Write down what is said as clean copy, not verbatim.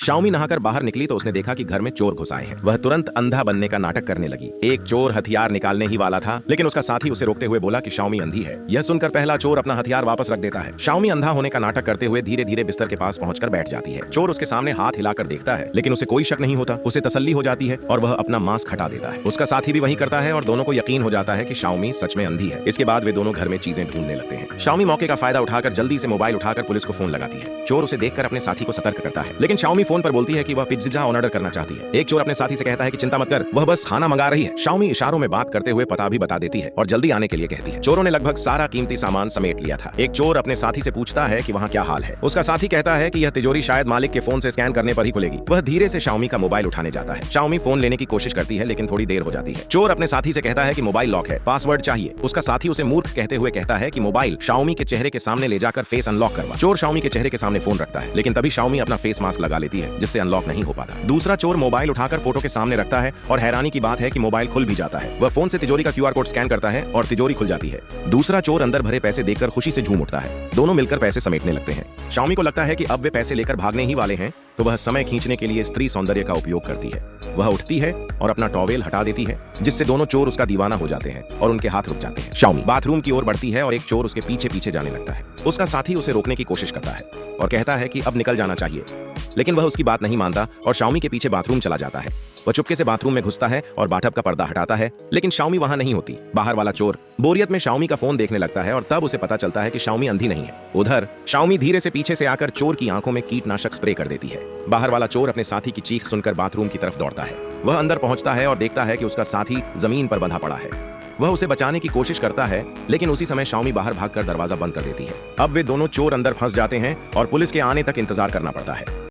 Xiaomi नहाकर बाहर निकली तो उसने देखा कि घर में चोर घुस आए हैं। वह तुरंत अंधा बनने का नाटक करने लगी। एक चोर हथियार निकालने ही वाला था, लेकिन उसका साथी उसे रोकते हुए बोला कि शाओमी अंधी है। यह सुनकर पहला चोर अपना हथियार वापस रख देता है। शाओमी अंधा होने का नाटक करते हुए धीरे धीरे बिस्तर के पास पहुंचकर बैठ जाती है। चोर उसके सामने हाथ हिलाकर देखता है, लेकिन उसे कोई शक नहीं होता। उसे तसल्ली हो जाती है और वह अपना मास्क हटा देता है। उसका साथी भी वही करता है और दोनों को यकीन हो जाता है कि शाओमी सच में अंधी है। इसके बाद वे दोनों घर में चीजें ढूंढने लगते हैं। शाओमी मौके का फायदा उठाकर जल्दी से मोबाइल उठाकर पुलिस को फोन लगाती है। चोर उसे देखकर अपने साथी को सतर्क करता है, लेकिन शाओमी फोन पर बोलती है कि वह पिज्जा ऑर्डर करना चाहती है। एक चोर अपने साथी से कहता है कि चिंता मत कर, वह बस खाना मंगा रही है। शाओमी इशारों में बात करते हुए पता भी बता देती है और जल्दी आने के लिए कहती है। चोरों ने लगभग सारा कीमती सामान समेट लिया था। एक चोर अपने साथी से पूछता है कि वहाँ क्या हाल है। उसका साथी कहता है कि यह तिजोरी शायद मालिक के फोन से स्कैन करने पर ही खुलेगी। वह धीरे से शाओमी का मोबाइल उठाने जाता है। शाओमी फोन लेने की कोशिश करती है, लेकिन थोड़ी देर हो जाती है। चोर अपने साथी से कहता है कि मोबाइल लॉक है, पासवर्ड चाहिए। उसका साथी उसे मूर्ख कहते हुए कहता है कि मोबाइल शाओमी के चेहरे के सामने ले जाकर फेस अनलॉक करवा। चोर शाओमी के चेहरे के सामने फोन रखता है, लेकिन तभी शाओमी अपना फेस मास्क लगा लेती है, जिससे अनलॉक नहीं हो पाता। दूसरा चोर मोबाइल उठाकर फोटो के सामने रखता है और हैरानी की बात है कि मोबाइल खुल भी जाता है। वह फोन से तिजोरी का QR कोड स्कैन करता है और तिजोरी खुल जाती है। दूसरा चोर अंदर भरे पैसे देखकर खुशी से झूम उठता है। दोनों मिलकर पैसे समेटने लगते हैं। शाओमी को लगता है कि अब वे पैसे लेकर भागने ही वाले हैं, तो वह समय खींचने के लिए स्त्री सौंदर्य का उपयोग करती है। वह उठती है और अपना टॉवेल हटा देती है, जिससे दोनों चोर उसका दीवाना हो जाते हैं और उनके हाथ रुक जाते हैं। शाओमी बाथरूम की ओर बढ़ती है और एक चोर उसके पीछे पीछे जाने लगता है। उसका साथी उसे रोकने की कोशिश करता है और कहता है कि अब निकल जाना चाहिए, लेकिन वह उसकी बात नहीं मानता और शाओमी के पीछे बाथरूम चला जाता है। वह चुपके से बाथरूम में घुसता है और बाथटब का पर्दा हटाता है, लेकिन शाओमी वहां नहीं होती। बाहर वाला चोर बोरियत में शाओमी का फोन देखने लगता है और तब उसे पता चलता है कि शाओमी अंधी नहीं है। उधर शाओमी धीरे से पीछे से आकर चोर की आंखों में कीटनाशक स्प्रे कर देती है। बाहर वाला चोर अपने साथी की चीख सुनकर बाथरूम की तरफ दौड़ता है। वह अंदर पहुंचता है और देखता है कि उसका साथी जमीन पर बंधा पड़ा है। वह उसे बचाने की कोशिश करता है, लेकिन उसी समय शाओमी बाहर भागकर दरवाजा बंद कर देती है। अब वे दोनों चोर अंदर फंस जाते हैं और पुलिस के आने तक इंतजार करना पड़ता है।